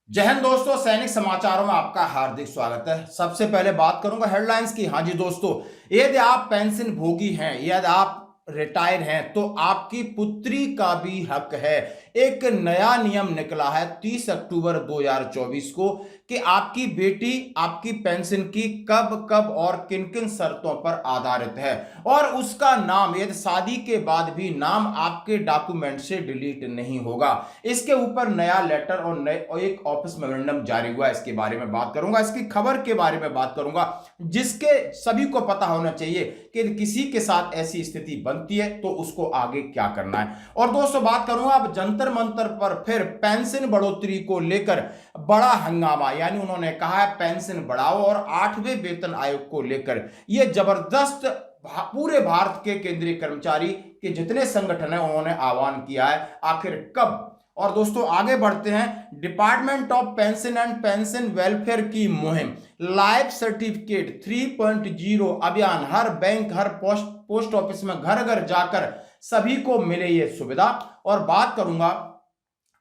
जय हिंद दोस्तों, सैनिक समाचारों में आपका हार्दिक स्वागत है। सबसे पहले बात करूंगा हेडलाइंस की। हाँ जी दोस्तों, यदि आप पेंशन भोगी हैं, यदि आप रिटायर हैं, तो आपकी पुत्री का भी हक है। एक नया नियम निकला है 30 अक्टूबर 2024 को कि आपकी बेटी आपकी पेंशन की कब कब और किन किन शर्तों पर आधारित है, और उसका नाम यदि शादी के बाद भी नाम आपके डॉक्यूमेंट से डिलीट नहीं होगा। इसके ऊपर नया लेटर और एक ऑफिस मेमोरेंडम जारी हुआ है। इसके बारे में बात करूंगा, इसकी खबर के बारे में बात करूंगा, जिसके सभी को पता होना चाहिए कि किसी के साथ ऐसी स्थिति बनती है तो उसको आगे क्या करना है। और दोस्तों बात करूंगा अब जंतर मंतर पर फिर पेंशन बढ़ोतरी को लेकर बड़ा हंगामा, यानी उन्होंने कहा है पेंशन बढ़ाओ, और 8वें वेतन आयोग को लेकर यह जबरदस्त पूरे भारत के केंद्रीय कर्मचारी के जितने संगठन है उन्होंने आह्वान किया है। आखिर कब? और दोस्तों आगे बढ़ते हैं। Department of pension and pension welfare की मुहिम लाइफ सर्टिफिकेट 3.0 अभियान हर बैंक हर पोस्ट ऑफिस में घर घर जाकर सभी को मिले ये सुविधा। और बात करूंगा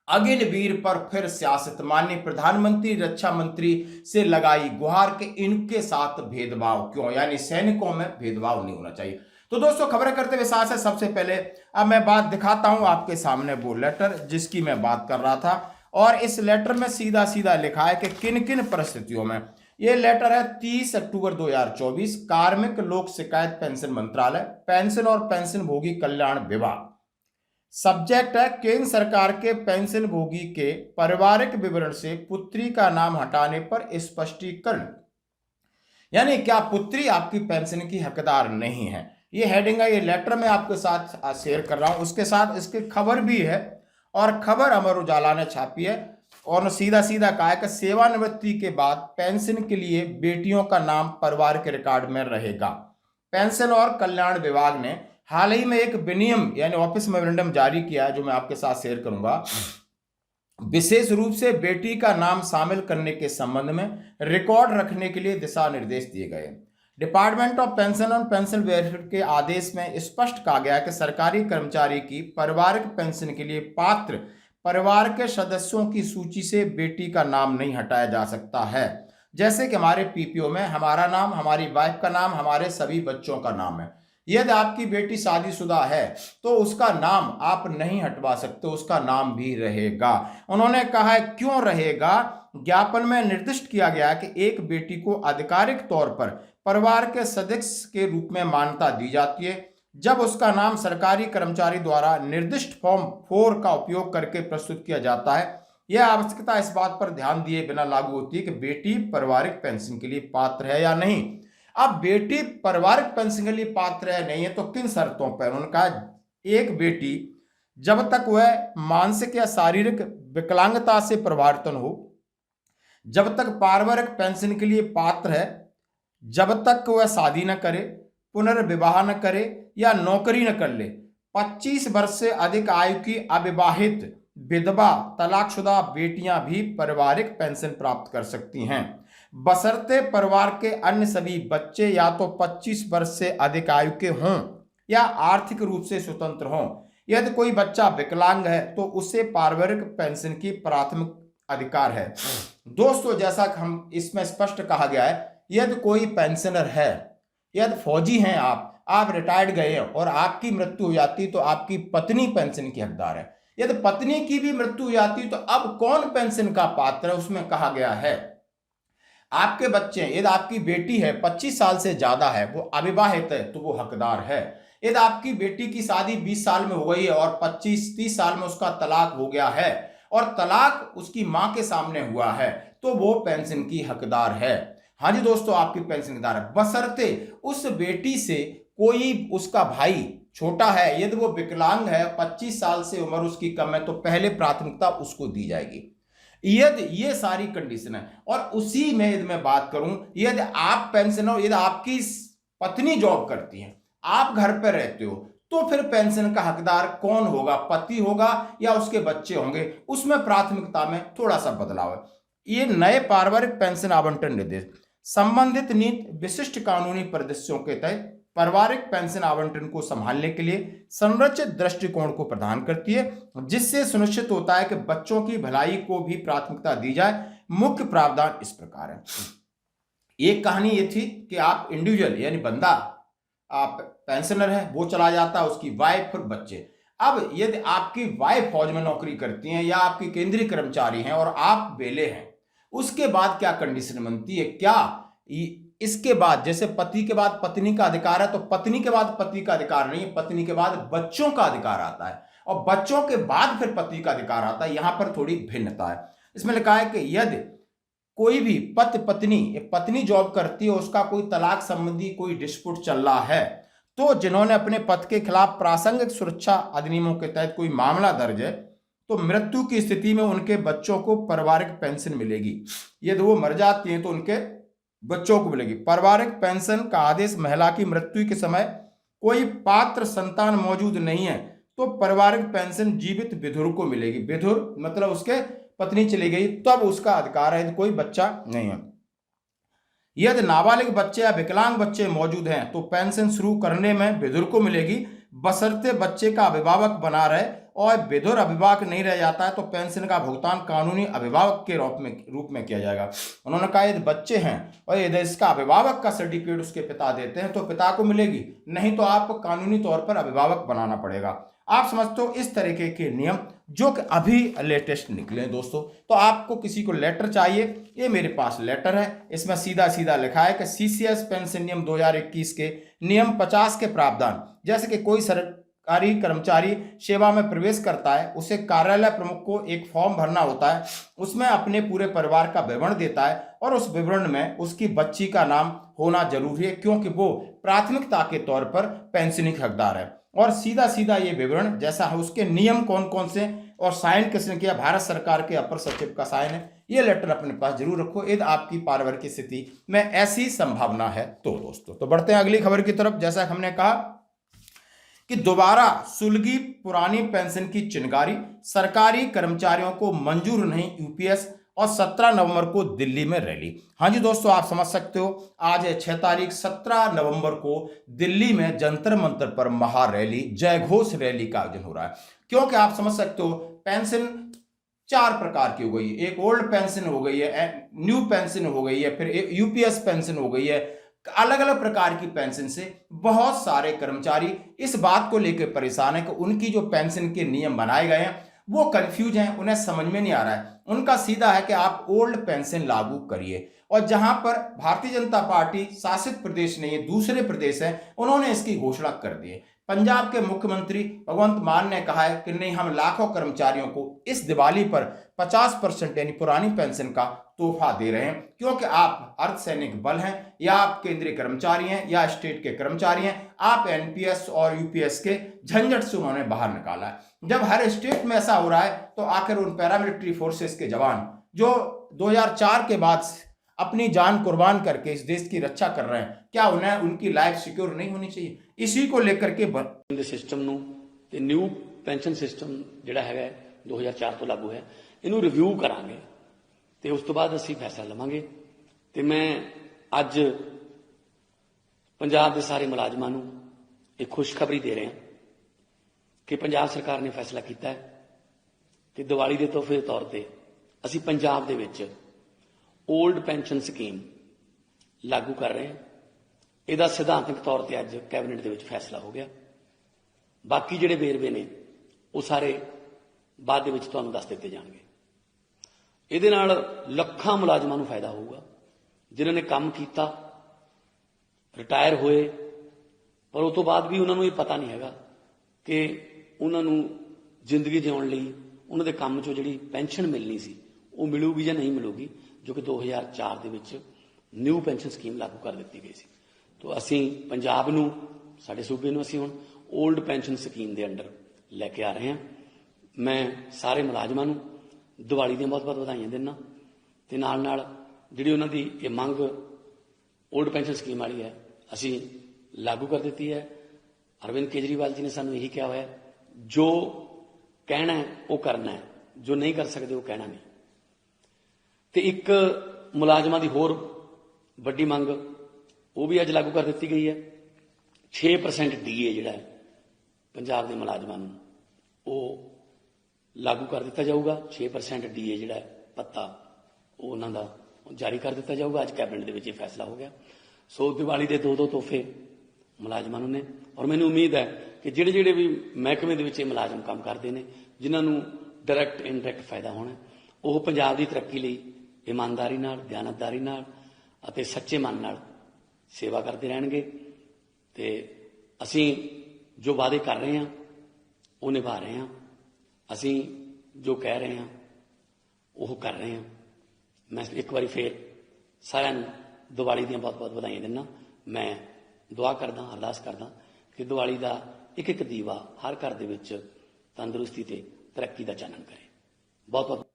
अग्निवीर पर फिर सियासत, माननीय प्रधानमंत्री रक्षा मंत्री से लगाई गुहार के इनके साथ भेदभाव क्यों, यानी सैनिकों में भेदभाव नहीं होना चाहिए। तो दोस्तों खबरें करते हुए साथ है, सबसे पहले अब मैं बात दिखाता हूं आपके सामने वो लेटर जिसकी मैं बात कर रहा था। और इस लेटर में सीधा सीधा लिखा है कि किन किन परिस्थितियों में। यह लेटर है 30 अक्टूबर 2024, कार्मिक लोक शिकायत पेंशन मंत्रालय, पेंशन और पेंशन भोगी कल्याण विभाग। सब्जेक्ट है केंद्र सरकार के पेंशन भोगी के पारिवारिक विवरण से पुत्री का नाम हटाने पर स्पष्टीकरण, यानी क्या पुत्री आपकी पेंशन की हकदार नहीं है। ये हेडिंग है, ये लेटर मैं आपके साथ शेयर कर रहा हूं, उसके साथ इसकी खबर भी है। और खबर अमर उजाला ने छापी है और सीधा सीधा कहा है कि सेवानिवृत्ति के बाद पेंशन के लिए बेटियों का नाम पारिवारिक रिकॉर्ड में रहेगा। पेंशन और कल्याण विभाग ने हाल ही में एक विनियम यानी ऑफिस मेमोरेंडम जारी किया है, जो मैं आपके साथ शेयर करूंगा। विशेष रूप से बेटी का नाम शामिल करने के संबंध में रिकॉर्ड रखने के लिए दिशा निर्देश दिए गए। Department of pension and pension welfare के आदेश में स्पष्ट कहा गया कि सरकारी कर्मचारी की पारिवारिक पेंशन के लिए पात्र परिवार के सदस्यों की सूची से बेटी का नाम नहीं हटाया जा सकता है। जैसे कि हमारे पीपीओ में हमारा नाम, हमारी वाइफ का नाम, हमारे सभी बच्चों का नाम है। यदि आपकी बेटी शादीशुदा है तो उसका नाम आप नहीं हटवा सकते, उसका नाम भी रहेगा। उन्होंने कहा है क्यों रहेगा। ज्ञापन में निर्दिष्ट किया गया कि एक बेटी को आधिकारिक तौर पर परिवार के सदस्य के रूप में मान्यता दी जाती है जब उसका नाम सरकारी कर्मचारी द्वारा निर्दिष्ट फॉर्म 4 का उपयोग करके प्रस्तुत किया जाता है। यह आवश्यकता इस बात पर ध्यान दिए बिना लागू होती है कि बेटी पारिवारिक पेंशन के लिए पात्र है या नहीं। अब बेटी पारिवारिक पेंशन के लिए पात्र है नहीं है तो किन शर्तों पर। उन्होंने कहा एक बेटी जब तक वह मानसिक या शारीरिक विकलांगता से प्रभावित हो, जब तक पारिवारिक पेंशन के लिए पात्र है, जब तक वह शादी न करे, पुनर्विवाह न करे या नौकरी न कर ले, 25 वर्ष से अधिक आयु की अविवाहित विधवा तलाकशुदा बेटियां भी पारिवारिक पेंशन प्राप्त कर सकती हैं, बशर्ते परिवार के अन्य सभी बच्चे या तो 25 वर्ष से अधिक आयु के हों या आर्थिक रूप से स्वतंत्र हों। यदि कोई बच्चा विकलांग है तो उसे पारिवारिक पेंशन की प्राथमिक अधिकार है। दोस्तों जैसा कि हम इसमें स्पष्ट कहा गया है, यदि कोई पेंशनर है, यदि फौजी हैं आप रिटायर्ड गए हैं और आपकी मृत्यु हो जाती तो आपकी पत्नी पेंशन की हकदार है। यदि पत्नी की भी मृत्यु हो जाती तो अब कौन पेंशन का पात्र है, उसमें कहा गया है आपके बच्चे, यदि आपकी बेटी है 25 साल से ज्यादा है, वो अविवाहित है तो वो हकदार है। यदि आपकी बेटी की शादी 20 साल में हो गई है और 25-30 साल में उसका तलाक हो गया है और तलाक उसकी मां के सामने हुआ है तो वो पेंशन की हकदार है। हाँ जी दोस्तों, आपकी पेंशन हकदार है, बशर्ते उस बेटी से कोई उसका भाई छोटा है, यदि वो विकलांग है, 25 साल से उम्र उसकी कम है तो पहले प्राथमिकता उसको दी जाएगी। यदि ये सारी कंडीशन है। और उसी में यदि मैं बात करूं, यदि आप पेंशन हो, यदि आपकी पत्नी जॉब करती है, आप घर पर रहते हो, तो फिर पेंशन का हकदार कौन होगा, पति होगा या उसके बच्चे होंगे, उसमें प्राथमिकता में थोड़ा सा बदलाव है। ये नए पारिवारिक पेंशन आवंटन निर्देश संबंधित नीति विशिष्ट कानूनी परिदृश्यों के तहत पारिवारिक पेंशन आवंटन को संभालने के लिए संरचित दृष्टिकोण को प्रदान करती है, जिससे सुनिश्चित होता है कि बच्चों की भलाई को भी प्राथमिकता दी जाए। मुख्य प्रावधान इस प्रकार है। एक कहानी ये थी कि आप इंडिविजुअल यानी बंदा, आप पेंशनर है, वो चला जाता है, उसकी वाइफ और बच्चे। अब यदि आपकी वाइफ फौज में नौकरी करती हैं या आपकी केंद्रीय कर्मचारी हैं और आप बेले हैं, उसके बाद क्या कंडीशन बनती है? क्या इसके बाद जैसे पति के बाद पत्नी का अधिकार है, तो पत्नी के बाद पति का अधिकार नहीं है, पत्नी के बाद बच्चों का अधिकार आता है और बच्चों के बाद फिर पति का अधिकार आता है। यहां पर थोड़ी भिन्नता है। इसमें लिखा है कि यदि कोई भी पत्नी जॉब करती है, उसका कोई तलाक संबंधी कोई डिस्प्यूट चल रहा है, तो जिन्होंने अपने पति के खिलाफ प्रासंगिक सुरक्षा अधिनियमों के तहत कोई मामला दर्ज है, तो मृत्यु की स्थिति में उनके बच्चों को पारिवारिक पेंशन मिलेगी। यदि वो मर जाती हैं तो उनके बच्चों को मिलेगी। पारिवारिक पेंशन का आदेश महिला की मृत्यु के समय कोई पात्र संतान मौजूद नहीं है तो पारिवारिक पेंशन जीवित विधुर को मिलेगी। विधुर मतलब उसके पत्नी चली गई तब उसका अधिकार है, कोई बच्चा नहीं है। यदि नाबालिग बच्चे या विकलांग बच्चे मौजूद हैं तो पेंशन शुरू करने में विधुर को मिलेगी, बशर्ते बच्चे का अभिभावक बना रहे, और विधुर अभिभावक नहीं रह जाता है तो पेंशन का भुगतान कानूनी अभिभावक के रूप में किया जाएगा। उन्होंने कहा यदि बच्चे हैं और यदि इसका अभिभावक का सर्टिफिकेट उसके पिता देते हैं तो पिता को मिलेगी, नहीं तो आपको कानूनी तौर पर अभिभावक बनाना पड़ेगा। आप समझते हो इस तरीके के नियम जो कि अभी लेटेस्ट निकले हैं दोस्तों। तो आपको किसी को लेटर चाहिए, ये मेरे पास लेटर है, इसमें सीधा सीधा लिखा है कि सीसीएस पेंशन नियम 2021 के नियम 50 के प्रावधान, जैसे कि कोई सरकारी कर्मचारी सेवा में प्रवेश करता है, उसे कार्यालय प्रमुख को एक फॉर्म भरना होता है, उसमें अपने पूरे परिवार का विवरण देता है और उस विवरण में उसकी बच्ची का नाम होना जरूरी है, क्योंकि वो प्राथमिकता के तौर पर पेंशनिंग हकदार है। और सीधा सीधा ये विवरण जैसा है, उसके नियम कौन कौन से और साइन किसने किया, भारत सरकार के अपर सचिव का साइन है। ये लेटर अपने पास जरूर रखो यदि आपकी पारिवारिक स्थिति में ऐसी संभावना है तो दोस्तों। तो बढ़ते हैं अगली खबर की तरफ। जैसा हमने कहा कि दोबारा सुलगी पुरानी पेंशन की चिनगारी, सरकारी कर्मचारियों को मंजूर नहीं यूपीएस, और 17 नवंबर को दिल्ली में रैली। हाँ जी दोस्तों, आप समझ सकते हो आज है 6 तारीख, 17 नवंबर को दिल्ली में जंतर मंतर पर महारैली, जयघोष रैली का आयोजन हो रहा है। क्योंकि आप समझ सकते हो पेंशन 4 प्रकार की हो गई है। एक ओल्ड पेंशन हो गई है, न्यू पेंशन हो गई है, फिर यूपीएस पेंशन हो गई है। अलग अलग प्रकार की पेंशन से बहुत सारे कर्मचारी इस बात को लेकर परेशान है कि उनकी जो पेंशन के नियम बनाए गए हैं वो कंफ्यूज हैं, उन्हें समझ में नहीं आ रहा है। उनका सीधा है कि आप ओल्ड पेंशन लागू करिए, और जहां पर भारतीय जनता पार्टी शासित प्रदेश नहीं है, दूसरे प्रदेश है, उन्होंने इसकी घोषणा कर दी है। पंजाब के मुख्यमंत्री भगवंत मान ने कहा है कि नहीं, हम लाखों कर्मचारियों को इस दिवाली पर 50% यानी पुरानी पेंशन का तोहफा दे रहे हैं, क्योंकि आप अर्धसैनिक बल हैं या आप केंद्रीय कर्मचारी हैं या स्टेट के कर्मचारी हैं, आप एनपीएस और यूपीएस के झंझट से उन्होंने बाहर निकाला है। जब हर स्टेट में ऐसा हो रहा है तो आखिर उन पैरामिलिट्री फोर्सेस के जवान जो 2004 के बाद अपनी जान कुर्बान करके इस देश की रक्षा कर रहे हैं, क्या उन्हें उनकी लाइफ सिक्योर नहीं होनी चाहिए? इसी को लेकर के सिस्टम ਨੂੰ ਤੇ ਨਿਊ ਪੈਨਸ਼ਨ ਸਿਸਟਮ ਜਿਹੜਾ ਹੈਗਾ 2004 ਤੋਂ ਲਾਗੂ ਹੈ, ਇਹਨੂੰ ਰਿਵਿਊ ਕਰਾਂਗੇ ਤੇ ਉਸ ਤੋਂ ਬਾਅਦ ਅਸੀਂ ਫੈਸਲਾ ਲਵਾਂਗੇ। ਤੇ ਮੈਂ ਅੱਜ ਪੰਜਾਬ ਦੇ ਸਾਰੇ ਮੁਲਾਜ਼ਮਾਂ ਨੂੰ ਇੱਕ ਖੁਸ਼ਖਬਰੀ ਦੇ ਰਿਹਾ ਕਿ ਪੰਜਾਬ ਸਰਕਾਰ ਨੇ ਫੈਸਲਾ ਕੀਤਾ ਹੈ ਕਿ ਦੀਵਾਲੀ ਦੇ ਤੋਹਫੇ ਦੇ ਤੌਰ ਤੇ ਅਸੀਂ ਪੰਜਾਬ ਦੇ ਵਿੱਚ ओल्ड पेंशन स्कीम लागू कर रहे हैं। ਇਹਦਾ ਸਿਧਾਂਤਕ ਤੌਰ ਤੇ ਅੱਜ ਕੈਬਨਿਟ ਦੇ ਵਿੱਚ ਫੈਸਲਾ ਹੋ ਗਿਆ। ਬਾਕੀ ਜਿਹੜੇ ਵੇਰਵੇ ਨੇ ਉਹ ਸਾਰੇ ਬਾਅਦ ਦੇ ਵਿੱਚ ਤੁਹਾਨੂੰ ਦੱਸ ਦਿੱਤੇ ਜਾਣਗੇ। ਇਹਦੇ ਨਾਲ ਲੱਖਾਂ ਮੁਲਾਜ਼ਮਾਂ ਨੂੰ ਫਾਇਦਾ ਹੋਊਗਾ ਜਿਨ੍ਹਾਂ ਨੇ ਕੰਮ ਕੀਤਾ, ਰਿਟਾਇਰ ਹੋਏ, ਪਰ ਉਸ ਤੋਂ ਬਾਅਦ ਵੀ ਉਹਨਾਂ ਨੂੰ ਇਹ ਪਤਾ ਨਹੀਂ ਹੈਗਾ ਕਿ ਉਹਨਾਂ ਨੂੰ ਜ਼ਿੰਦਗੀ ਜਿਉਣ ਲਈ ਉਹਨਾਂ ਦੇ ਕੰਮ 'ਚੋਂ ਜਿਹੜੀ ਪੈਨਸ਼ਨ ਮਿਲਣੀ ਸੀ ਉਹ ਮਿਲੂਗੀ ਜਾਂ ਨਹੀਂ ਮਿਲੂਗੀ, जो कि 2004 ਦੇ ਵਿੱਚ ਨਿਊ ਪੈਨਸ਼ਨ ਸਕੀਮ ਲਾਗੂ ਕਰ ਦਿੱਤੀ ਗਈ ਸੀ। तो ਅਸੀਂ ਪੰਜਾਬ ਨੂੰ, ਸਾਡੇ ਸੂਬੇ ਨੂੰ ਅਸੀਂ ਹੁਣ ओल्ड ਪੈਨਸ਼ਨ ਸਕੀਮ ਦੇ ਅੰਡਰ ਲੈ ਕੇ ਆ ਰਹੇ ਹਾਂ। ਮੈਂ ਸਾਰੇ ਮੁਲਾਜ਼ਮਾਂ ਨੂੰ ਦੀਵਾਲੀ ਦੀਆਂ ਬਹੁਤ-ਬਹੁਤ ਵਧਾਈਆਂ ਦਿੰਦਾ ਤੇ ਨਾਲ-ਨਾਲ ਜਿਹੜੀ ਉਹਨਾਂ ਦੀ ਇਹ ਮੰਗ ओल्ड ਪੈਨਸ਼ਨ ਸਕੀਮ ਵਾਲੀ ਹੈ ਅਸੀਂ ਲਾਗੂ ਕਰ ਦਿੱਤੀ ਹੈ। ਅਰਵਿੰਦ ਕੇਜਰੀਵਾਲ ਜੀ ਨੇ ਸਾਨੂੰ ਇਹੀ ਕਿਹਾ ਹੋਇਆ ਜੋ ਕਹਿਣਾ ਹੈ ਉਹ ਕਰਨਾ ਹੈ, ਜੋ ਨਹੀਂ ਕਰ ਸਕਦੇ ਉਹ ਕਹਿਣਾ ਨਹੀਂ। ਤੇ ਇੱਕ ਮੁਲਾਜ਼ਮਾਂ ਦੀ ਹੋਰ ਵੱਡੀ ਮੰਗ ਉਹ ਵੀ ਅੱਜ ਲਾਗੂ ਕਰ ਦਿੱਤੀ ਗਈ ਹੈ 6% DA ਜਿਹੜਾ ਹੈ ਪੰਜਾਬ ਦੇ ਮੁਲਾਜ਼ਮਾਂ ਨੂੰ ਉਹ ਲਾਗੂ ਕਰ ਦਿੱਤਾ ਜਾਊਗਾ। 6% DA ਜਿਹੜਾ ਹੈ ਭੱਤਾ ਉਹ ਉਹਨਾਂ ਦਾ ਜਾਰੀ ਕਰ ਦਿੱਤਾ ਜਾਊਗਾ। ਅੱਜ ਕੈਬਨਿਟ ਦੇ ਵਿੱਚ ਇਹ ਫੈਸਲਾ ਹੋ ਗਿਆ। ਸੋ ਦੀਵਾਲੀ ਦੇ 2 ਤੋਹਫੇ ਮੁਲਾਜ਼ਮਾਂ ਨੂੰ ਨੇ ਔਰ ਮੈਨੂੰ ਉਮੀਦ ਹੈ ਕਿ ਜਿਹੜੇ ਵੀ ਮਹਿਕਮੇ ਦੇ ਵਿੱਚ ਇਹ ਮੁਲਾਜ਼ਮ ਕੰਮ ਕਰਦੇ ਨੇ ਜਿਨ੍ਹਾਂ ਨੂੰ ਡਾਇਰੈਕਟ ਇਨਡਾਇਰੈਕਟ ਫਾਇਦਾ ਹੋਣਾ ਉਹ ਪੰਜਾਬ ਦੀ ਤਰੱਕੀ ਲਈ ਇਮਾਨਦਾਰੀ ਨਾਲ ਦਿਆਨਤਦਾਰੀ ਨਾਲ ਅਤੇ ਸੱਚੇ ਮਨ ਨਾਲ ਸੇਵਾ ਕਰਦੇ ਰਹਿਣਗੇ ਤੇ ਅਸੀਂ ਜੋ ਵਾਅਦੇ ਕਰ ਰਹੇ ਹਾਂ ਉਹ ਨਿਭਾ ਰਹੇ ਹਾਂ। ਅਸੀਂ ਜੋ ਕਹਿ ਰਹੇ ਹਾਂ ਉਹ ਕਰ ਰਹੇ ਹਾਂ। ਮੈਂ ਇੱਕ ਵਾਰੀ ਫੇਰ ਸਾਰਿਆਂ ਨੂੰ ਦੀਵਾਲੀ ਦੀਆਂ ਬਹੁਤ-ਬਹੁਤ ਵਧਾਈਆਂ ਦਿੰਦਾ। ਮੈਂ ਦੁਆ ਕਰਦਾ ਅਰਦਾਸ ਕਰਦਾ ਕਿ ਦੀਵਾਲੀ ਦਾ ਇੱਕ ਦੀਵਾ हर घर ਦੇ ਵਿੱਚ तंदुरुस्ती ਤੇ तरक्की का चानन करे। बहुत बहुत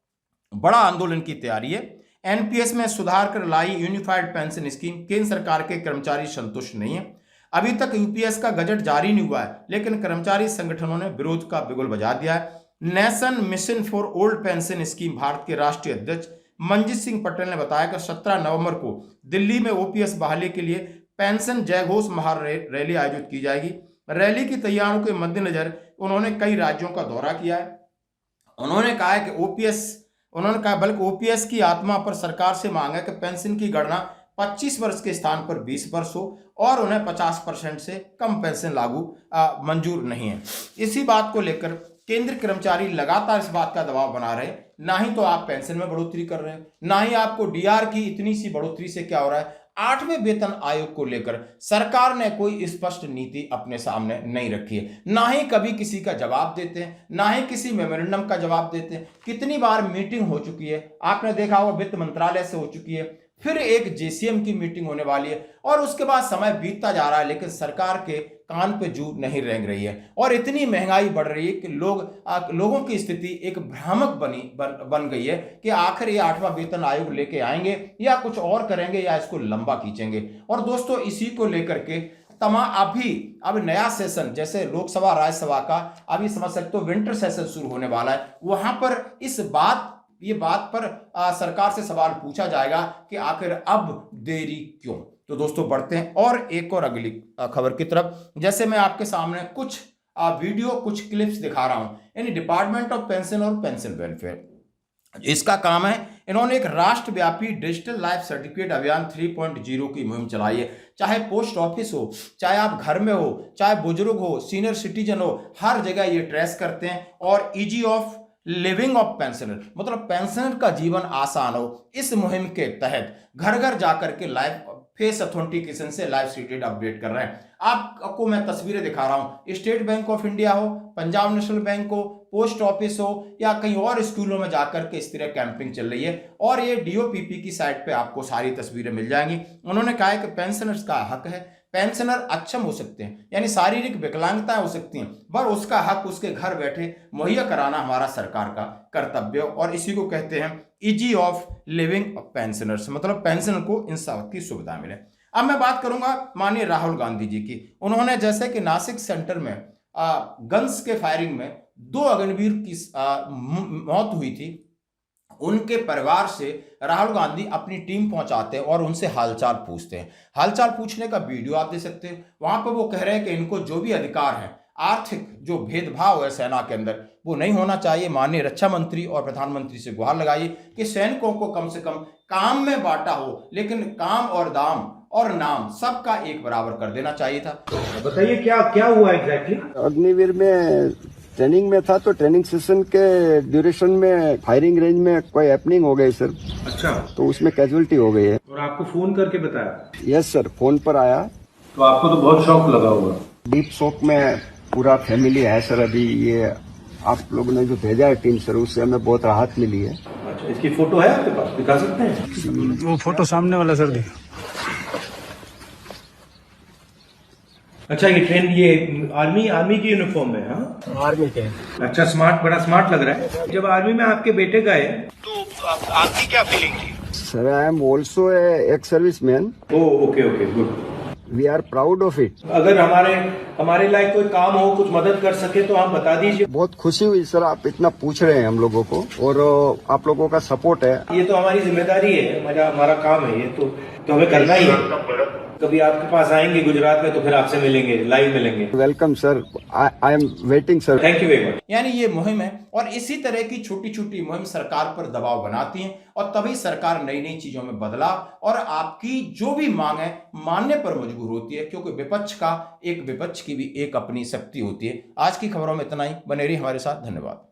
बड़ा आंदोलन की तैयारी है। एनपीएस में सुधार कर लाई यूनिफाइड पेंशन स्कीम। केंद्र सरकार के कर्मचारी संतुष्ट नहीं है। अभी तक यूपीएस का गजट जारी नहीं हुआ है, लेकिन कर्मचारी संगठनों ने विरोध का बिगुल बजा दिया है। Nation mission for old pension scheme Bharat के राष्ट्रीय अध्यक्ष मंजीत सिंह पटेल ने बताया कि 17 नवंबर को दिल्ली में ओपीएस बहाली के लिए पेंशन जयघोष महारैली आयोजित की जाएगी। रैली की तैयारियों के मद्देनजर उन्होंने कई राज्यों का दौरा किया है। उन्होंने कहा कि ओपीएस की आत्मा पर सरकार से मांग है कि पेंशन की गणना 25 वर्ष के स्थान पर 20 वर्ष हो और उन्हें 50% से कम पेंशन लागू मंजूर नहीं है। इसी बात को लेकर केंद्र कर्मचारी लगातार इस बात का दबाव बना रहे, ना ही तो आप पेंशन में बढ़ोतरी कर रहे हैं, ना ही आपको डीआर की इतनी सी बढ़ोतरी से क्या हो रहा है। 8वें वेतन आयोग को लेकर सरकार ने कोई स्पष्ट नीति अपने सामने नहीं रखी है, ना ही कभी किसी का जवाब देते हैं, ना ही किसी मेमोरेंडम का जवाब देते हैं। कितनी बार मीटिंग हो चुकी है, आपने देखा होगा वित्त मंत्रालय से हो चुकी है, फिर एक जेसीएम की मीटिंग होने वाली है और उसके बाद समय बीतता जा रहा है, लेकिन सरकार के कान पे जू नहीं रेंग रही है और इतनी महंगाई बढ़ रही है कि लोगों की स्थिति एक भ्रामक बन गई है कि आखिर ये 8वां वेतन आयोग लेके आएंगे या कुछ और करेंगे या इसको लंबा खींचेंगे। और दोस्तों इसी को लेकर के अब नया सेशन जैसे लोकसभा राज्यसभा का अभी समझ सकते हो विंटर सेशन शुरू होने वाला है। वहां पर ये बात पर सरकार से सवाल पूछा जाएगा कि आखिर अब देरी क्यों। तो दोस्तों बढ़ते हैं और एक और अगली खबर की तरफ। जैसे मैं आपके सामने कुछ वीडियो कुछ क्लिप्स दिखा रहा हूं, यानी डिपार्टमेंट ऑफ पेंशन और पेंशन वेलफेयर इसका काम है। इन्होंने एक राष्ट्रव्यापी डिजिटल लाइफ सर्टिफिकेट अभियान 3.0 की मुहिम चलाई है। चाहे पोस्ट ऑफिस हो, चाहे आप घर में हो, चाहे बुजुर्ग हो, सीनियर सिटीजन हो, हर जगह ये ट्रेस करते हैं और easy of living of pensioner मतलब पेंशनर का जीवन आसान हो। इस मुहिम के तहत घर घर जाकर के लाइफ फेस ऑथेंटिकेशन से लाइफ सर्टिफिकेट अपडेट कर रहे हैं। आपको मैं तस्वीरें दिखा रहा हूं, स्टेट बैंक ऑफ इंडिया हो, पंजाब नेशनल बैंक हो, पोस्ट ऑफिस हो या कहीं और स्कूलों में जाकर के इस तरह कैंपिंग चल रही है और ये डीओपीपी की साइट पे आपको सारी तस्वीरें मिल जाएंगी। उन्होंने कहा है कि पेंशनर्स का हक है, पेंशनर अक्षम हो सकते हैं यानी शारीरिक विकलांगताएं हो सकती हैं, पर उसका हक उसके घर बैठे मुहैया कराना हमारा सरकार का कर्तव्य और इसी को कहते हैं easy of living of pensioners मतलब पेंशनर को इन सब की सुविधा मिले। अब मैं बात करूंगा माननीय राहुल गांधी जी की। उन्होंने जैसे कि नासिक सेंटर में गन्स के फायरिंग में 2 अग्निवीर की मौत हुई थी, उनके परिवार से राहुल गांधी अपनी टीम पहुंचाते हैं और उनसे हालचाल पूछते हैं। हालचाल पूछने का वीडियो आप देख सकते हैं। वहां पर वो कह रहे हैं कि इनको जो भी अधिकार है, आर्थिक जो भेदभाव है सेना के अंदर वो नहीं होना चाहिए। माननीय रक्षा मंत्री और प्रधानमंत्री से गुहार लगाइए कि सैनिकों को कम से कम काम में बांटा हो, लेकिन काम और दाम और नाम सबका एक बराबर कर देना चाहिए था। बताइए क्या हुआ एग्जैक्टली? अग्निवीर में ट्रेनिंग में था तो ट्रेनिंग सेशन के ड्यूरेशन में फायरिंग रेंज में कोई हैपनिंग हो गई सर। अच्छा, तो उसमें कैजुअलिटी हो गई है। और आपको फोन करके बताया? यस सर, फोन पर आया। तो आपको तो बहुत शौक लगा होगा। डीप शॉक में पूरा फैमिली है सर। अभी ये आप लोगों ने जो भेजा है टीम सर, उससे हमें बहुत राहत मिली है। अच्छा, इसकी फोटो है आपके पास, दिखा सकते हैं? वो फोटो सामने वाला सर दिखा। अच्छा, ये आर्मी की यूनिफॉर्म में? हाँ, आर्मी के। अच्छा, बड़ा स्मार्ट लग रहा है। जब आर्मी में आपके बेटे गए तो आपकी क्या फीलिंग थी? Sir, I am also ex service man. Okay, good. We are proud of it. अगर हमारे हमारे लायक कोई काम हो, कुछ मदद कर सके तो आप बता दीजिए। बहुत खुशी हुई सर, आप इतना पूछ रहे हैं हम लोगों को, और आप लोगों का सपोर्ट है। ये तो हमारी जिम्मेदारी है, हमारा काम है, ये तो हमें करना ही है। कभी आपके पास आएंगे गुजरात में तो फिर आपसे मिलेंगे, लाइव मिलेंगे। Welcome sir, I am waiting sir. Thank you very much. यानी ये मुहिम है और इसी तरह की छोटी छोटी मुहिम सरकार पर दबाव बनाती है और तभी सरकार नई नई चीजों में बदलाव और आपकी जो भी मांग है मानने पर मजबूर होती है, क्योंकि विपक्ष की भी एक अपनी शक्ति होती है। आज की खबरों में इतना ही। बने रहिए हमारे साथ। धन्यवाद।